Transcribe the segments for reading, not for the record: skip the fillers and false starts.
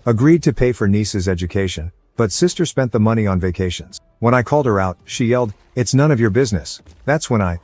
Agreed to pay for niece's education, but sister spent the money on vacations. When I called her out, she yelled, "It's none of your business." That's when I,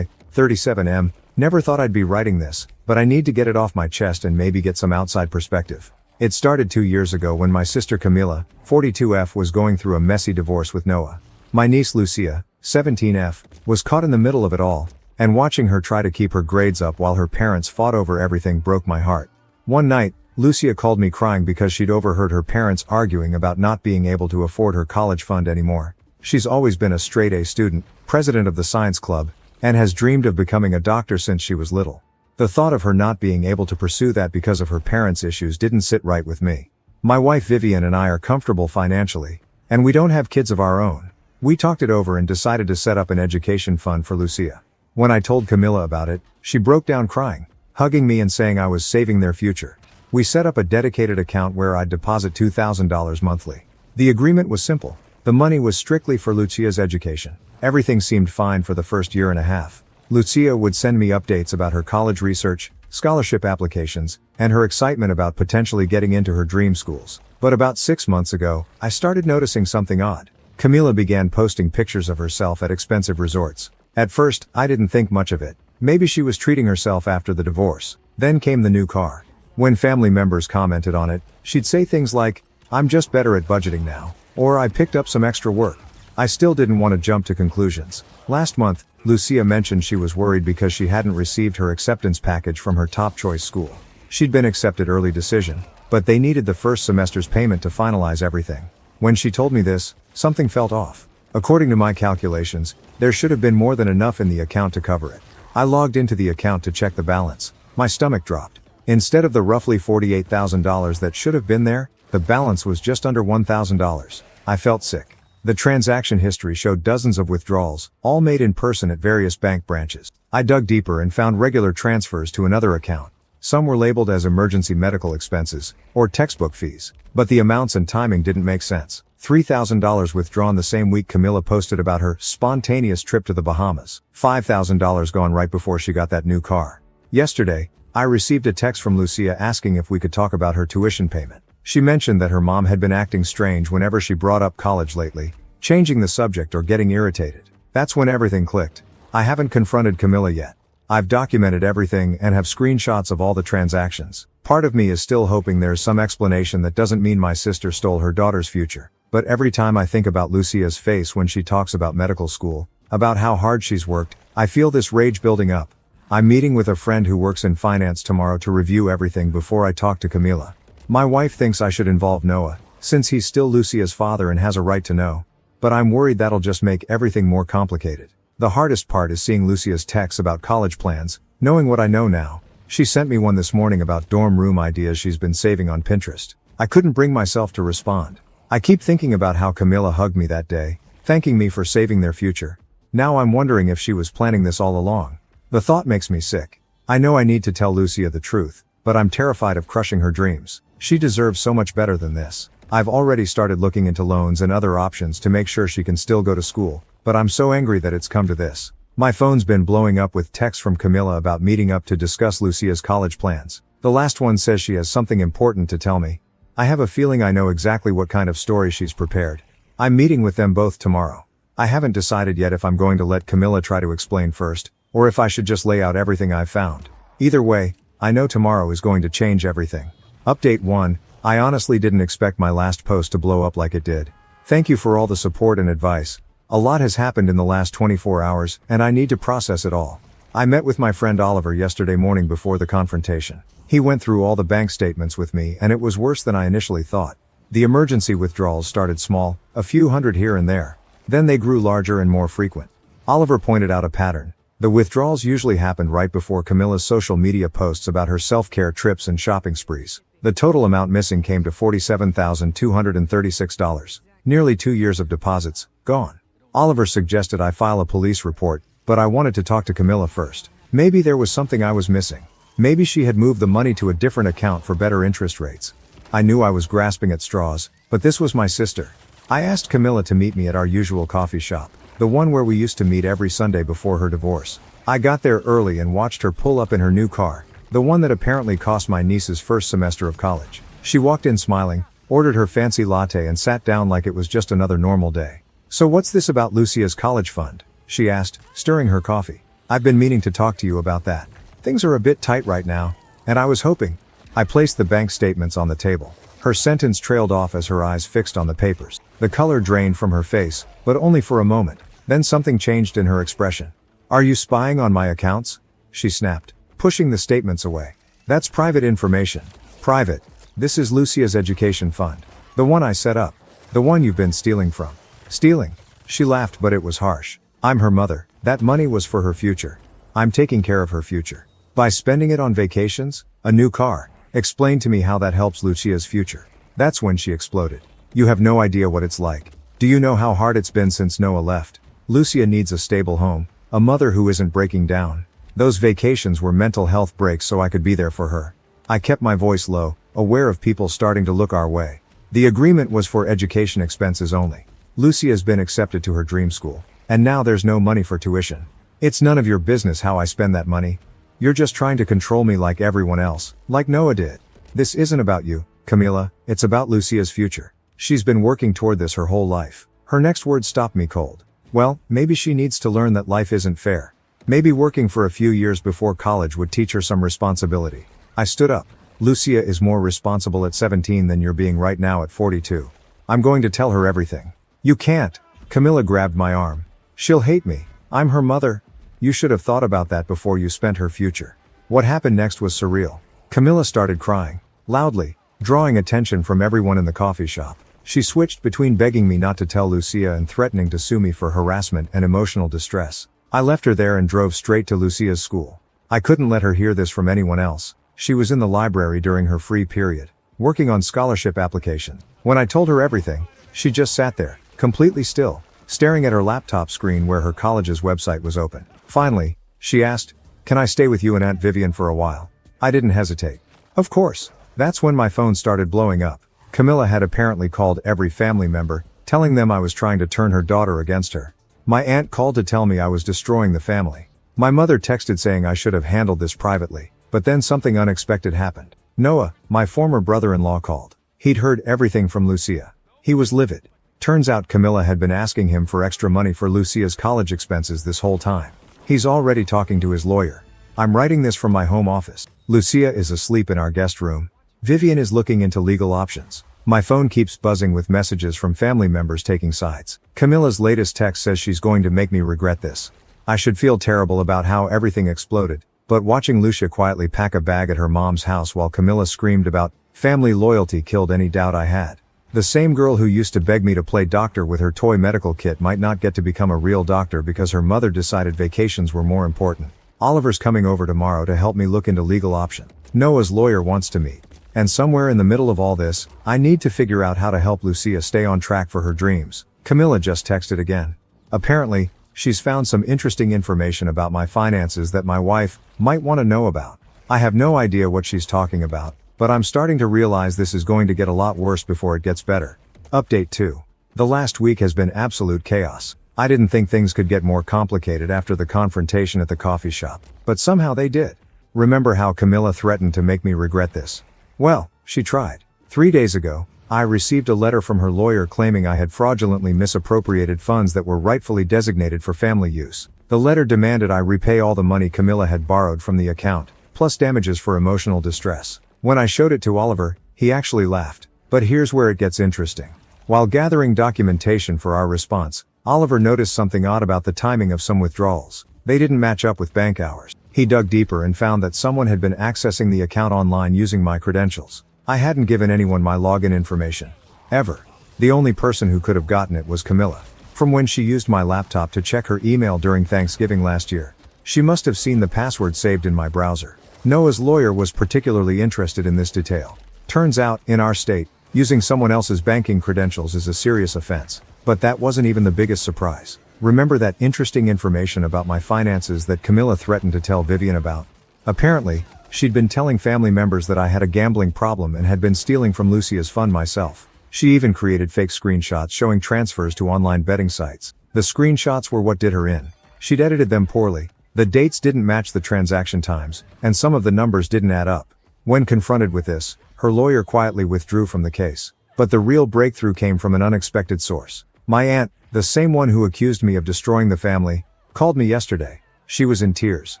37M, never thought I'd be writing this, but I need to get it off my chest and maybe get some outside perspective. It started 2 years ago when my sister Camila, 42F, was going through a messy divorce with Noah. My niece Lucia, 17F, was caught in the middle of it all, and watching her try to keep her grades up while her parents fought over everything broke my heart. One night, Lucia called me crying because she'd overheard her parents arguing about not being able to afford her college fund anymore. She's always been a straight A student, president of the science club, and has dreamed of becoming a doctor since she was little. The thought of her not being able to pursue that because of her parents' issues didn't sit right with me. My wife Vivian and I are comfortable financially, and we don't have kids of our own. We talked it over and decided to set up an education fund for Lucia. When I told Camila about it, she broke down crying, hugging me and saying I was saving their future. We set up a dedicated account where I'd deposit $2,000 monthly. The agreement was simple. The money was strictly for Lucia's education. Everything seemed fine for the first year and a half. Lucia would send me updates about her college research, scholarship applications, and her excitement about potentially getting into her dream schools. But about 6 months ago, I started noticing something odd. Camila began posting pictures of herself at expensive resorts. At first, I didn't think much of it. Maybe she was treating herself after the divorce. Then came the new car. When family members commented on it, she'd say things like, "I'm just better at budgeting now," or "I picked up some extra work." I still didn't want to jump to conclusions. Last month, Lucia mentioned she was worried because she hadn't received her acceptance package from her top choice school. She'd been accepted early decision, but they needed the first semester's payment to finalize everything. When she told me this, something felt off. According to my calculations, there should have been more than enough in the account to cover it. I logged into the account to check the balance. My stomach dropped. Instead of the roughly $48,000 that should have been there, the balance was just under $1,000. I felt sick. The transaction history showed dozens of withdrawals, all made in person at various bank branches. I dug deeper and found regular transfers to another account. Some were labeled as emergency medical expenses, or textbook fees, but the amounts and timing didn't make sense. $3,000 withdrawn the same week Camila posted about her spontaneous trip to the Bahamas. $5,000 gone right before she got that new car. Yesterday, I received a text from Lucia asking if we could talk about her tuition payment. She mentioned that her mom had been acting strange whenever she brought up college lately, changing the subject or getting irritated. That's when everything clicked. I haven't confronted Camila yet. I've documented everything and have screenshots of all the transactions. Part of me is still hoping there's some explanation that doesn't mean my sister stole her daughter's future. But every time I think about Lucia's face when she talks about medical school, about how hard she's worked, I feel this rage building up. I'm meeting with a friend who works in finance tomorrow to review everything before I talk to Camila. My wife thinks I should involve Noah, since he's still Lucia's father and has a right to know. But I'm worried that'll just make everything more complicated. The hardest part is seeing Lucia's texts about college plans, knowing what I know now. She sent me one this morning about dorm room ideas she's been saving on Pinterest. I couldn't bring myself to respond. I keep thinking about how Camila hugged me that day, thanking me for saving their future. Now I'm wondering if she was planning this all along. The thought makes me sick. I know I need to tell Lucia the truth, but I'm terrified of crushing her dreams. She deserves so much better than this. I've already started looking into loans and other options to make sure she can still go to school, but I'm so angry that it's come to this. My phone's been blowing up with texts from Camila about meeting up to discuss Lucia's college plans. The last one says she has something important to tell me. I have a feeling I know exactly what kind of story she's prepared. I'm meeting with them both tomorrow. I haven't decided yet if I'm going to let Camila try to explain first, or if I should just lay out everything I've found. Either way, I know tomorrow is going to change everything. Update 1. I honestly didn't expect my last post to blow up like it did. Thank you for all the support and advice. A lot has happened in the last 24 hours, and I need to process it all. I met with my friend Oliver yesterday morning before the confrontation. He went through all the bank statements with me, and it was worse than I initially thought. The emergency withdrawals started small, a few hundred here and there. Then they grew larger and more frequent. Oliver pointed out a pattern. The withdrawals usually happened right before Camilla's social media posts about her self-care trips and shopping sprees. The total amount missing came to $47,236. Nearly 2 years of deposits, gone. Oliver suggested I file a police report, but I wanted to talk to Camila first. Maybe there was something I was missing. Maybe she had moved the money to a different account for better interest rates. I knew I was grasping at straws, but this was my sister. I asked Camila to meet me at our usual coffee shop, the one where we used to meet every Sunday before her divorce. I got there early and watched her pull up in her new car, the one that apparently cost my niece's first semester of college. She walked in smiling, ordered her fancy latte and sat down like it was just another normal day. "So what's this about Lucia's college fund?" she asked, stirring her coffee. "I've been meaning to talk to you about that. Things are a bit tight right now, and I was hoping." I placed the bank statements on the table. Her sentence trailed off as her eyes fixed on the papers. The color drained from her face, but only for a moment. Then something changed in her expression. "Are you spying on my accounts?" she snapped, pushing the statements away. "That's private information." "Private? This is Lucia's education fund. The one I set up. The one you've been stealing from." "Stealing?" She laughed, but it was harsh. "I'm her mother. That money was for her future. I'm taking care of her future. By spending it on vacations, a new car. Explain to me how that helps Lucia's future." That's when she exploded. "You have no idea what it's like. Do you know how hard it's been since Noah left? Lucia needs a stable home, a mother who isn't breaking down. Those vacations were mental health breaks so I could be there for her." I kept my voice low, aware of people starting to look our way. "The agreement was for education expenses only. Lucia's been accepted to her dream school, and now there's no money for tuition. It's none of your business how I spend that money. You're just trying to control me like everyone else, like Noah did. This isn't about you, Camila, it's about Lucia's future. She's been working toward this her whole life." Her next words stopped me cold. Well, maybe she needs to learn that life isn't fair. Maybe working for a few years before college would teach her some responsibility. I stood up. "Lucia is more responsible at 17 than you're being right now at 42. I'm going to tell her everything." "You can't." Camila grabbed my arm. "She'll hate me. I'm her mother." "You should have thought about that before you spent her future." What happened next was surreal. Camila started crying, loudly, drawing attention from everyone in the coffee shop. She switched between begging me not to tell Lucia and threatening to sue me for harassment and emotional distress. I left her there and drove straight to Lucia's school. I couldn't let her hear this from anyone else. She was in the library during her free period, working on scholarship application. When I told her everything, she just sat there, completely still, staring at her laptop screen where her college's website was open. Finally, she asked, "Can I stay with you and Aunt Vivian for a while?" I didn't hesitate. Of course. That's when my phone started blowing up. Camila had apparently called every family member, telling them I was trying to turn her daughter against her. My aunt called to tell me I was destroying the family. My mother texted saying I should have handled this privately, but then something unexpected happened. Noah, my former brother-in-law, called. He'd heard everything from Lucia. He was livid. Turns out Camila had been asking him for extra money for Lucia's college expenses this whole time. He's already talking to his lawyer. I'm writing this from my home office. Lucia is asleep in our guest room. Vivian is looking into legal options. My phone keeps buzzing with messages from family members taking sides. Camila's latest text says she's going to make me regret this. I should feel terrible about how everything exploded, but watching Lucia quietly pack a bag at her mom's house while Camila screamed about family loyalty killed any doubt I had. The same girl who used to beg me to play doctor with her toy medical kit might not get to become a real doctor because her mother decided vacations were more important. Oliver's coming over tomorrow to help me look into legal options. Noah's lawyer wants to meet. And somewhere in the middle of all this, I need to figure out how to help Lucia stay on track for her dreams. Camila just texted again. Apparently, she's found some interesting information about my finances that my wife might want to know about. I have no idea what she's talking about, but I'm starting to realize this is going to get a lot worse before it gets better. Update 2. The last week has been absolute chaos. I didn't think things could get more complicated after the confrontation at the coffee shop, but somehow they did. Remember how Camila threatened to make me regret this? Well, she tried. 3 days ago, I received a letter from her lawyer claiming I had fraudulently misappropriated funds that were rightfully designated for family use. The letter demanded I repay all the money Camila had borrowed from the account, plus damages for emotional distress. When I showed it to Oliver, he actually laughed. But here's where it gets interesting. While gathering documentation for our response, Oliver noticed something odd about the timing of some withdrawals. They didn't match up with bank hours. He dug deeper and found that someone had been accessing the account online using my credentials. I hadn't given anyone my login information. Ever. The only person who could have gotten it was Camila. From when she used my laptop to check her email during Thanksgiving last year. She must have seen the password saved in my browser. Noah's lawyer was particularly interested in this detail. Turns out, in our state, using someone else's banking credentials is a serious offense. But that wasn't even the biggest surprise. Remember that interesting information about my finances that Camila threatened to tell Vivian about? Apparently, she'd been telling family members that I had a gambling problem and had been stealing from Lucia's fund myself. She even created fake screenshots showing transfers to online betting sites. The screenshots were what did her in. She'd edited them poorly, the dates didn't match the transaction times, and some of the numbers didn't add up. When confronted with this, her lawyer quietly withdrew from the case. But the real breakthrough came from an unexpected source. My aunt, the same one who accused me of destroying the family, called me yesterday. She was in tears.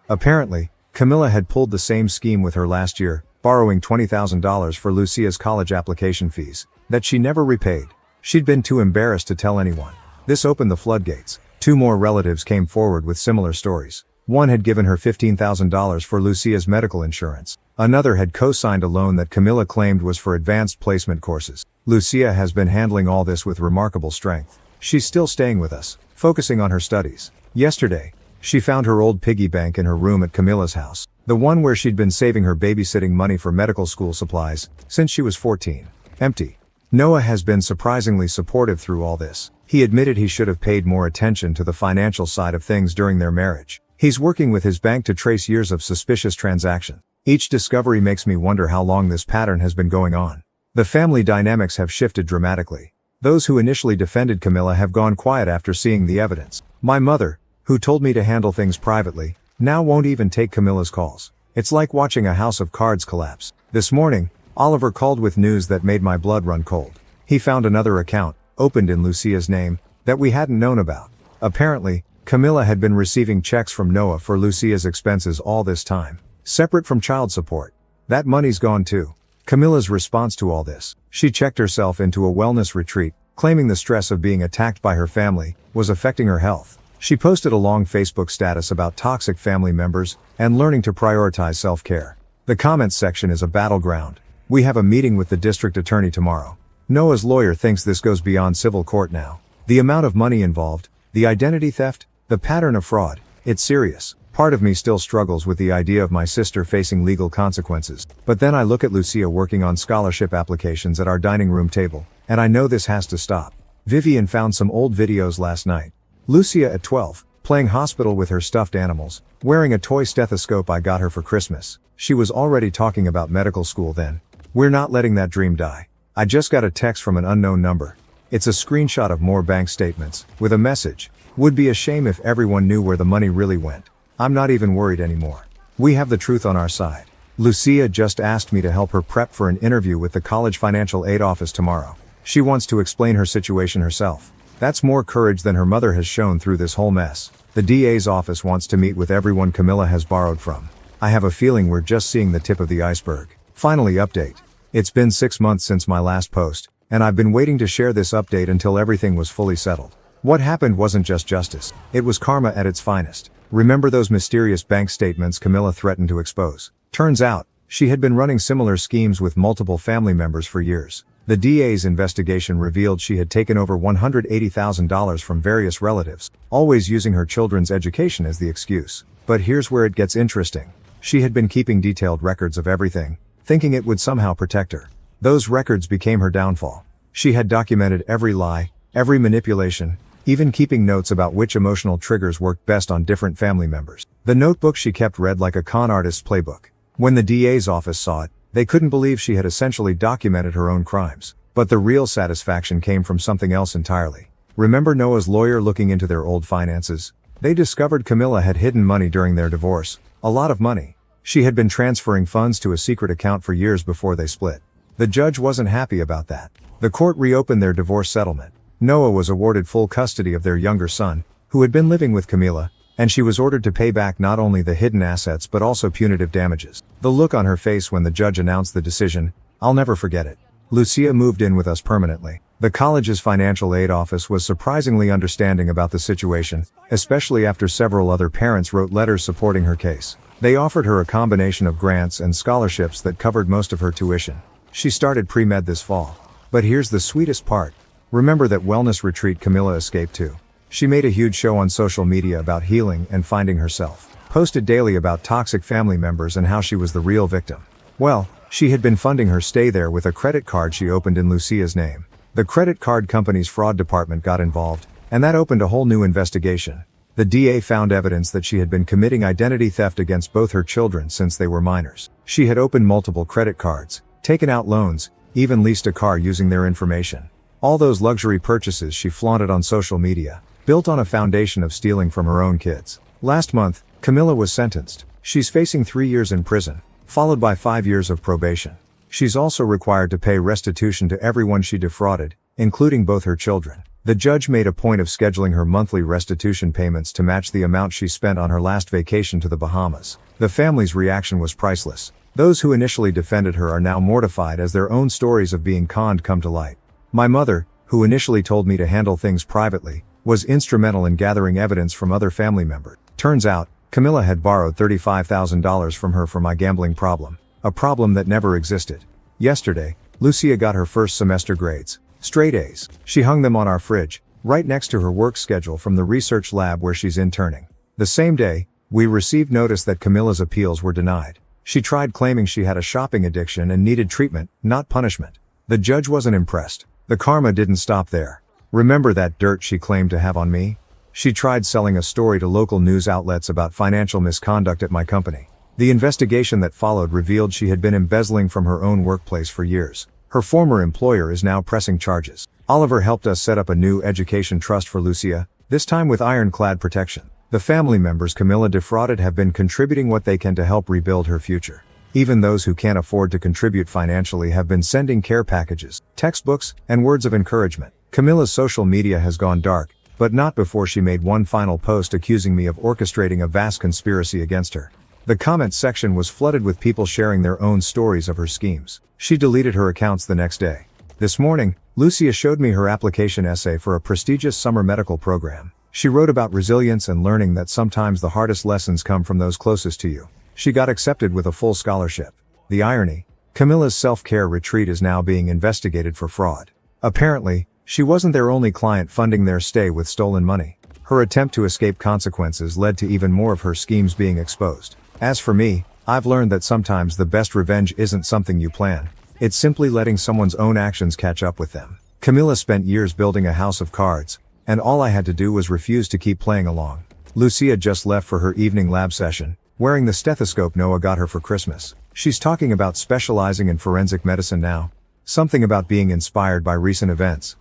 Apparently, Camilla had pulled the same scheme with her last year, borrowing $20,000 for Lucia's college application fees, that she never repaid. She'd been too embarrassed to tell anyone. This opened the floodgates. 2 more relatives came forward with similar stories. One had given her $15,000 for Lucia's medical insurance. Another had co-signed a loan that Camilla claimed was for advanced placement courses. Lucia has been handling all this with remarkable strength. She's still staying with us, focusing on her studies. Yesterday, she found her old piggy bank in her room at Camilla's house, the one where she'd been saving her babysitting money for medical school supplies since she was 14. Empty. Noah has been surprisingly supportive through all this. He admitted he should have paid more attention to the financial side of things during their marriage. He's working with his bank to trace years of suspicious transactions. Each discovery makes me wonder how long this pattern has been going on. The family dynamics have shifted dramatically. Those who initially defended Camilla have gone quiet after seeing the evidence. My mother, who told me to handle things privately, now won't even take Camilla's calls. It's like watching a house of cards collapse. This morning, Oliver called with news that made my blood run cold. He found another account, opened in Lucia's name, that we hadn't known about. Apparently, Camilla had been receiving checks from Noah for Lucia's expenses all this time, separate from child support. That money's gone too. Camilla's response to all this: she checked herself into a wellness retreat, claiming the stress of being attacked by her family was affecting her health. She posted a long Facebook status about toxic family members and learning to prioritize self-care. The comments section is a battleground. We have a meeting with the district attorney tomorrow. Noah's lawyer thinks this goes beyond civil court now. The amount of money involved, the identity theft, the pattern of fraud, it's serious. Part of me still struggles with the idea of my sister facing legal consequences. But then I look at Lucia working on scholarship applications at our dining room table, and I know this has to stop. Vivian found some old videos last night. Lucia at 12, playing hospital with her stuffed animals, wearing a toy stethoscope I got her for Christmas. She was already talking about medical school then. We're not letting that dream die. I just got a text from an unknown number. It's a screenshot of more bank statements, with a message: would be a shame if everyone knew where the money really went. I'm not even worried anymore. We have the truth on our side. Lucia just asked me to help her prep for an interview with the college financial aid office tomorrow. She wants to explain her situation herself. That's more courage than her mother has shown through this whole mess. The DA's office wants to meet with everyone Camilla has borrowed from. I have a feeling we're just seeing the tip of the iceberg. Finally, update. It's been 6 months since my last post, and I've been waiting to share this update until everything was fully settled. What happened wasn't just justice. It was karma at its finest. Remember those mysterious bank statements Camilla threatened to expose? Turns out, she had been running similar schemes with multiple family members for years. The DA's investigation revealed she had taken over $180,000 from various relatives, always using her children's education as the excuse. But here's where it gets interesting. She had been keeping detailed records of everything, thinking it would somehow protect her. Those records became her downfall. She had documented every lie, every manipulation, even keeping notes about which emotional triggers worked best on different family members. The notebook she kept read like a con artist's playbook. When the DA's office saw it, they couldn't believe she had essentially documented her own crimes. But the real satisfaction came from something else entirely. Remember Noah's lawyer looking into their old finances? They discovered Camilla had hidden money during their divorce. A lot of money. She had been transferring funds to a secret account for years before they split. The judge wasn't happy about that. The court reopened their divorce settlement. Noah was awarded full custody of their younger son, who had been living with Camilla, and she was ordered to pay back not only the hidden assets but also punitive damages. The look on her face when the judge announced the decision, I'll never forget it. Lucia moved in with us permanently. The college's financial aid office was surprisingly understanding about the situation, especially after several other parents wrote letters supporting her case. They offered her a combination of grants and scholarships that covered most of her tuition. She started pre-med this fall. But here's the sweetest part. Remember that wellness retreat Camilla escaped to? She made a huge show on social media about healing and finding herself. Posted daily about toxic family members and how she was the real victim. Well, she had been funding her stay there with a credit card she opened in Lucia's name. The credit card company's fraud department got involved, and that opened a whole new investigation. The DA found evidence that she had been committing identity theft against both her children since they were minors. She had opened multiple credit cards, taken out loans, even leased a car using their information. All those luxury purchases she flaunted on social media, built on a foundation of stealing from her own kids. Last month, Camilla was sentenced. She's facing 3 years in prison, followed by 5 years of probation. She's also required to pay restitution to everyone she defrauded, including both her children. The judge made a point of scheduling her monthly restitution payments to match the amount she spent on her last vacation to the Bahamas. The family's reaction was priceless. Those who initially defended her are now mortified as their own stories of being conned come to light. My mother, who initially told me to handle things privately, was instrumental in gathering evidence from other family members. Turns out, Camilla had borrowed $35,000 from her for my gambling problem, a problem that never existed. Yesterday, Lucia got her first semester grades, straight A's. She hung them on our fridge, right next to her work schedule from the research lab where she's interning. The same day, we received notice that Camilla's appeals were denied. She tried claiming she had a shopping addiction and needed treatment, not punishment. The judge wasn't impressed. The karma didn't stop there. Remember that dirt she claimed to have on me? She tried selling a story to local news outlets about financial misconduct at my company. The investigation that followed revealed she had been embezzling from her own workplace for years. Her former employer is now pressing charges. Oliver helped us set up a new education trust for Lucia, this time with ironclad protection. The family members Camilla defrauded have been contributing what they can to help rebuild her future. Even those who can't afford to contribute financially have been sending care packages, textbooks, and words of encouragement. Camilla's social media has gone dark, but not before she made one final post accusing me of orchestrating a vast conspiracy against her. The comments section was flooded with people sharing their own stories of her schemes. She deleted her accounts the next day. This morning, Lucia showed me her application essay for a prestigious summer medical program. She wrote about resilience and learning that sometimes the hardest lessons come from those closest to you. She got accepted with a full scholarship. The irony: Camilla's self-care retreat is now being investigated for fraud. Apparently, she wasn't their only client funding their stay with stolen money. Her attempt to escape consequences led to even more of her schemes being exposed. As for me, I've learned that sometimes the best revenge isn't something you plan. It's simply letting someone's own actions catch up with them. Camilla spent years building a house of cards, and all I had to do was refuse to keep playing along. Lucia just left for her evening lab session, wearing the stethoscope Noah got her for Christmas. She's talking about specializing in forensic medicine now. Something about being inspired by recent events.